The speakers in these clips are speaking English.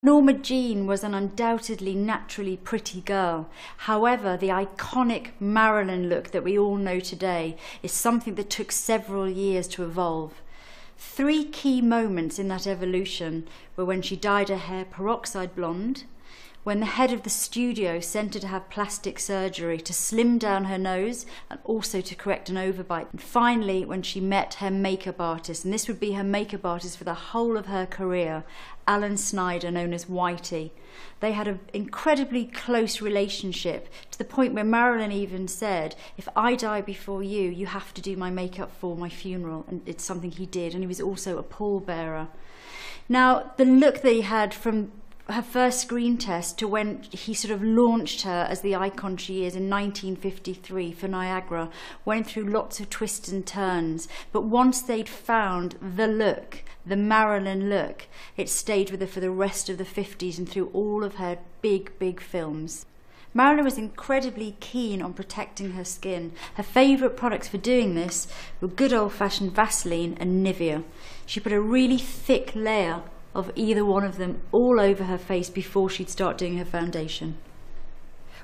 Norma Jean was an undoubtedly naturally pretty girl. However, the iconic Marilyn look that we all know today is something that took several years to evolve. 3 key moments in that evolution were when she dyed her hair peroxide blonde, when the head of the studio sent her to have plastic surgery to slim down her nose and also to correct an overbite, and finally when she met her makeup artist, and this would be her makeup artist for the whole of her career, Alan Snyder, known as Whitey. They had an incredibly close relationship, to the point where Marilyn even said, if I die before you, you have to do my makeup for my funeral, and it's something he did, and he was also a pallbearer. Now, the look that he had from her first screen test to when he sort of launched her as the icon she is in 1953 for Niagara went through lots of twists and turns, but once they'd found the look, the Marilyn look, it stayed with her for the rest of the 50s and through all of her big films. Marilyn was incredibly keen on protecting her skin. Her favourite products for doing this were good old-fashioned Vaseline and Nivea. She put a really thick layer of either one of them all over her face before she'd start doing her foundation.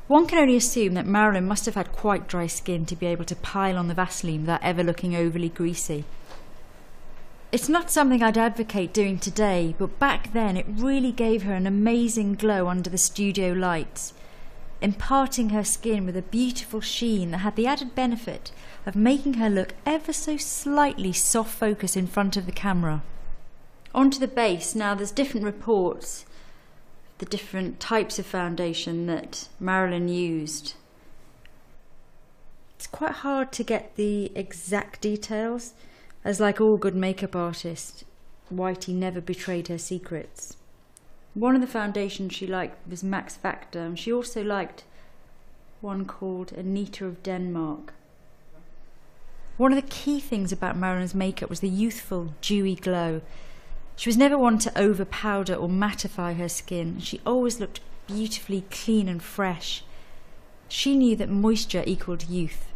One can only assume that Marilyn must have had quite dry skin to be able to pile on the Vaseline without ever looking overly greasy. It's not something I'd advocate doing today, but back then it really gave her an amazing glow under the studio lights, imparting her skin with a beautiful sheen that had the added benefit of making her look ever so slightly soft focus in front of the camera. Onto the base. Now there's different reports, the different types of foundation that Marilyn used. It's quite hard to get the exact details, as like all good makeup artists, Whitey never betrayed her secrets. One of the foundations she liked was Max Factor, and she also liked one called Anita of Denmark. One of the key things about Marilyn's makeup was the youthful, dewy glow. She was never one to over-powder or mattify her skin. She always looked beautifully clean and fresh. She knew that moisture equaled youth.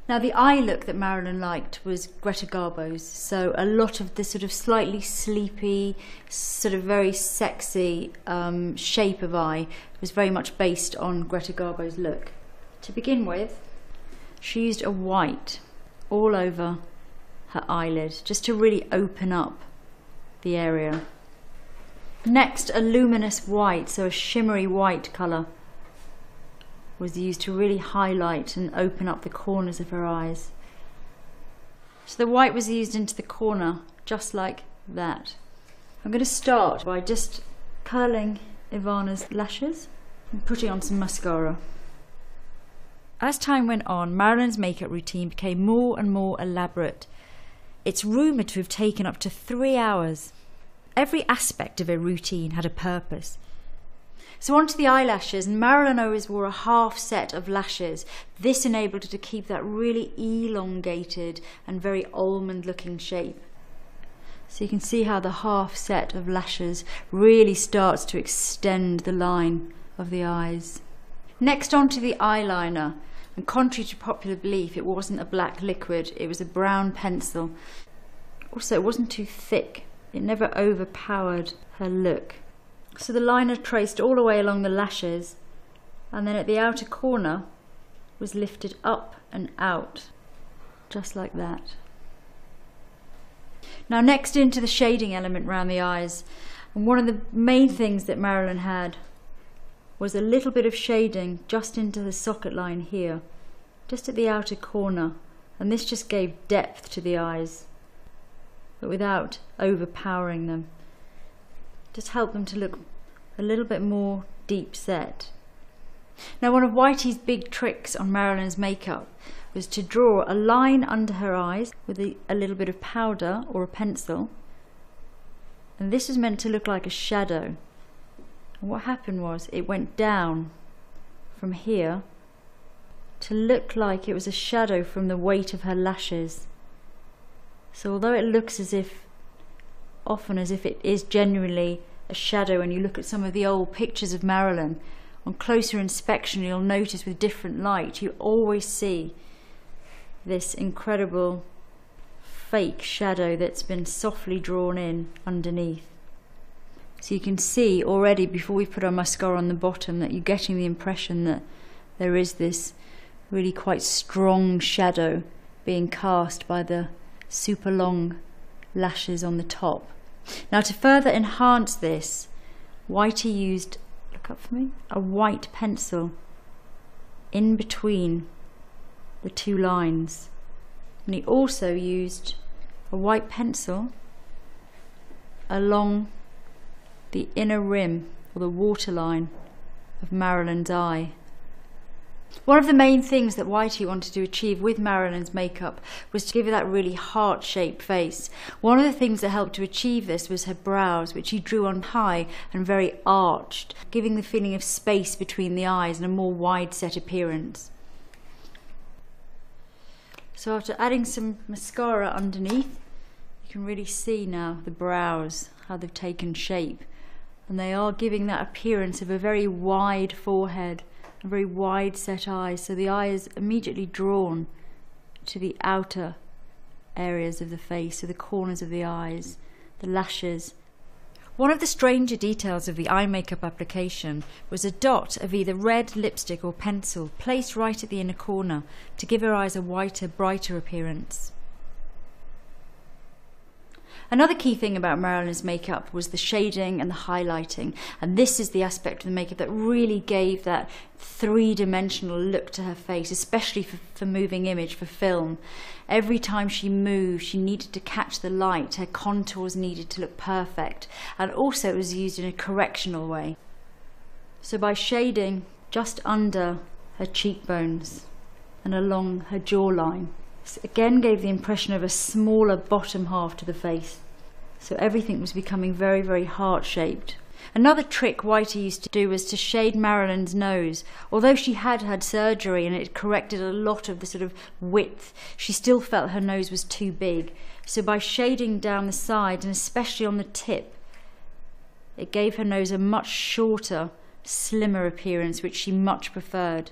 Now the eye look that Marilyn liked was Greta Garbo's, so a lot of the sort of slightly sleepy, sort of very sexy shape of eye was very much based on Greta Garbo's look. To begin with, she used a white all over her eyelid just to really open up the area. Next, a luminous white, so a shimmery white colour, was used to really highlight and open up the corners of her eyes. So the white was used into the corner, just like that. I'm going to start by just curling Ivana's lashes and putting on some mascara. As time went on, Marilyn's makeup routine became more and more elaborate. It's rumoured to have taken up to 3 hours. Every aspect of her routine had a purpose. So onto the eyelashes, and Marilyn always wore a half set of lashes. This enabled her to keep that really elongated and very almond looking shape. So you can see how the half set of lashes really starts to extend the line of the eyes. Next onto the eyeliner. And contrary to popular belief, it wasn't a black liquid, it was a brown pencil. Also, it wasn't too thick. It never overpowered her look. So the liner traced all the way along the lashes, and then at the outer corner was lifted up and out, just like that. Now next into the shading element around the eyes. And one of the main things that Marilyn had was a little bit of shading just into the socket line here, just at the outer corner, and this just gave depth to the eyes, but without overpowering them. Just helped them to look a little bit more deep set. Now one of Whitey's big tricks on Marilyn's makeup was to draw a line under her eyes with a little bit of powder or a pencil, and this was meant to look like a shadow. And what happened was it went down from here to look like it was a shadow from the weight of her lashes. So although it looks often as if it is genuinely a shadow, when you look at some of the old pictures of Marilyn, on closer inspection you'll notice with different light you always see this incredible fake shadow that's been softly drawn in underneath. So you can see already before we put our mascara on the bottom that you're getting the impression that there is this really quite strong shadow being cast by the super long lashes on the top. Now to further enhance this, Whitey used, look up for me, a white pencil in between the two lines. And he also used a white pencil along the inner rim, or the waterline, of Marilyn's eye. One of the main things that Whitey wanted to achieve with Marilyn's makeup was to give her that really heart-shaped face. One of the things that helped to achieve this was her brows, which he drew on high and very arched, giving the feeling of space between the eyes and a more wide-set appearance. So after adding some mascara underneath, you can really see now the brows, how they've taken shape. And they are giving that appearance of a very wide forehead, a very wide set eyes, so the eye is immediately drawn to the outer areas of the face, so the corners of the eyes, the lashes. One of the stranger details of the eye makeup application was a dot of either red lipstick or pencil placed right at the inner corner to give her eyes a whiter, brighter appearance. Another key thing about Marilyn's makeup was the shading and the highlighting, and this is the aspect of the makeup that really gave that three-dimensional look to her face, especially for moving image, for film. Every time she moved, she needed to catch the light, her contours needed to look perfect, and also it was used in a correctional way. So by shading just under her cheekbones and along her jawline, this again gave the impression of a smaller bottom half to the face. So everything was becoming very, very heart-shaped. Another trick Whitey used to do was to shade Marilyn's nose. Although she had had surgery and it corrected a lot of the sort of width, she still felt her nose was too big. So by shading down the sides, and especially on the tip, it gave her nose a much shorter, slimmer appearance, which she much preferred.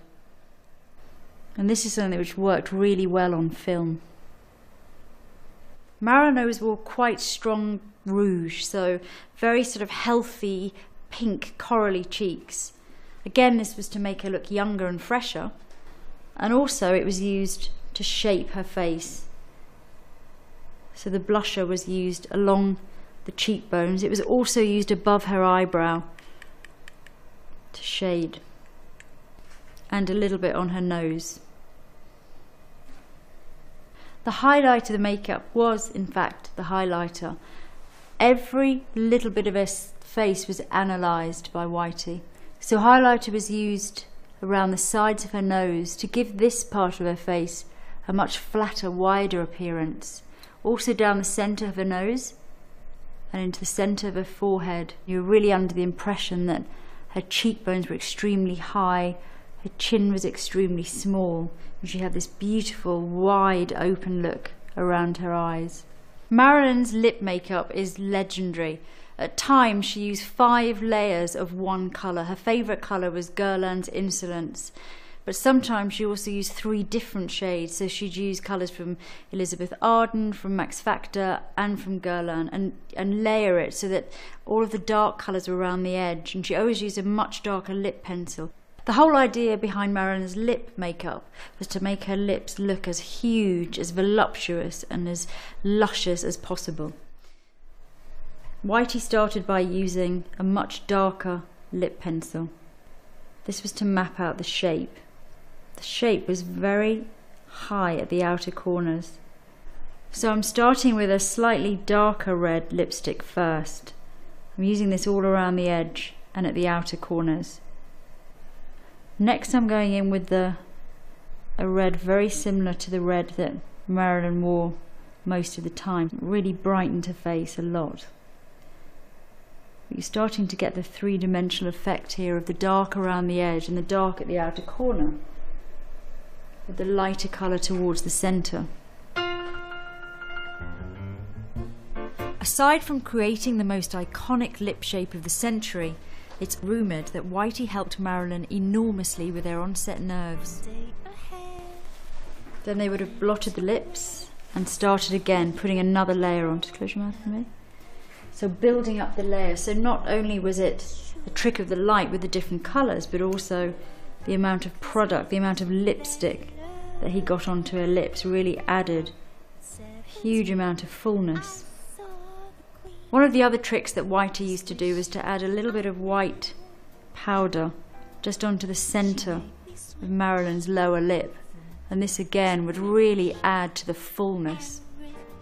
And this is something which worked really well on film. Marilyn always wore quite strong rouge, so very sort of healthy, pink, corally cheeks. Again, this was to make her look younger and fresher, and also it was used to shape her face. So the blusher was used along the cheekbones. It was also used above her eyebrow to shade, and a little bit on her nose. The highlight of the makeup was, in fact, the highlighter. Every little bit of her face was analysed by Whitey. So highlighter was used around the sides of her nose to give this part of her face a much flatter, wider appearance. Also down the centre of her nose and into the centre of her forehead. You were really under the impression that her cheekbones were extremely high, her chin was extremely small, and she had this beautiful, wide open look around her eyes. Marilyn's lip makeup is legendary. At times she used 5 layers of one colour. Her favourite colour was Guerlain's Insolence. But sometimes she also used 3 different shades. So she'd use colours from Elizabeth Arden, from Max Factor and from Guerlain, and layer it so that all of the dark colours were around the edge. And she always used a much darker lip pencil. The whole idea behind Marilyn's lip makeup was to make her lips look as huge, as voluptuous and as luscious as possible. Whitey started by using a much darker lip pencil. This was to map out the shape. The shape was very high at the outer corners. So I'm starting with a slightly darker red lipstick first. I'm using this all around the edge and at the outer corners. Next I'm going in with a red very similar to the red that Marilyn wore most of the time. It really brightened her face a lot. You're starting to get the three-dimensional effect here of the dark around the edge and the dark at the outer corner, with the lighter colour towards the centre. Aside from creating the most iconic lip shape of the century, it's rumoured that Whitey helped Marilyn enormously with their onset nerves. Then they would have blotted the lips and started again, putting another layer on. Just close your mouth for me. So building up the layers. So not only was it a trick of the light with the different colours, but also the amount of product, the amount of lipstick that he got onto her lips really added a huge amount of fullness. One of the other tricks that Whitey used to do was to add a little bit of white powder just onto the centre of Marilyn's lower lip, and this again would really add to the fullness.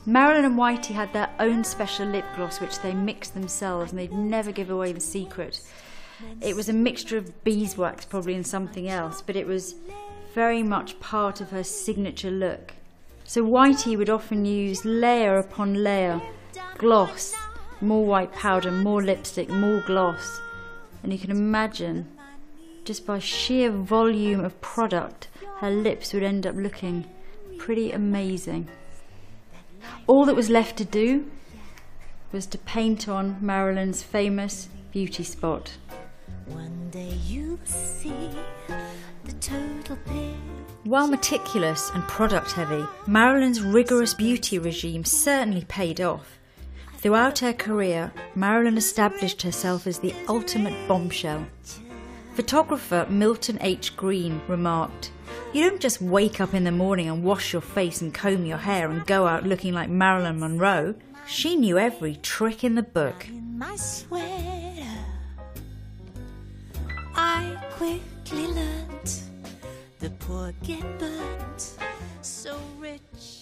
Marilyn and Whitey had their own special lip gloss which they mixed themselves, and they'd never give away the secret. It was a mixture of beeswax probably and something else, but it was very much part of her signature look. So Whitey would often use layer upon layer, gloss, more white powder, more lipstick, more gloss, and you can imagine just by sheer volume of product her lips would end up looking pretty amazing. All that was left to do was to paint on Marilyn's famous beauty spot. One day you'll see the total picture. While meticulous and product heavy, Marilyn's rigorous beauty regime certainly paid off. Throughout her career, Marilyn established herself as the ultimate bombshell. Photographer Milton H. Green remarked, "You don't just wake up in the morning and wash your face and comb your hair and go out looking like Marilyn Monroe. She knew every trick in the book." In my sweater, I quickly learnt the poor get burnt, so rich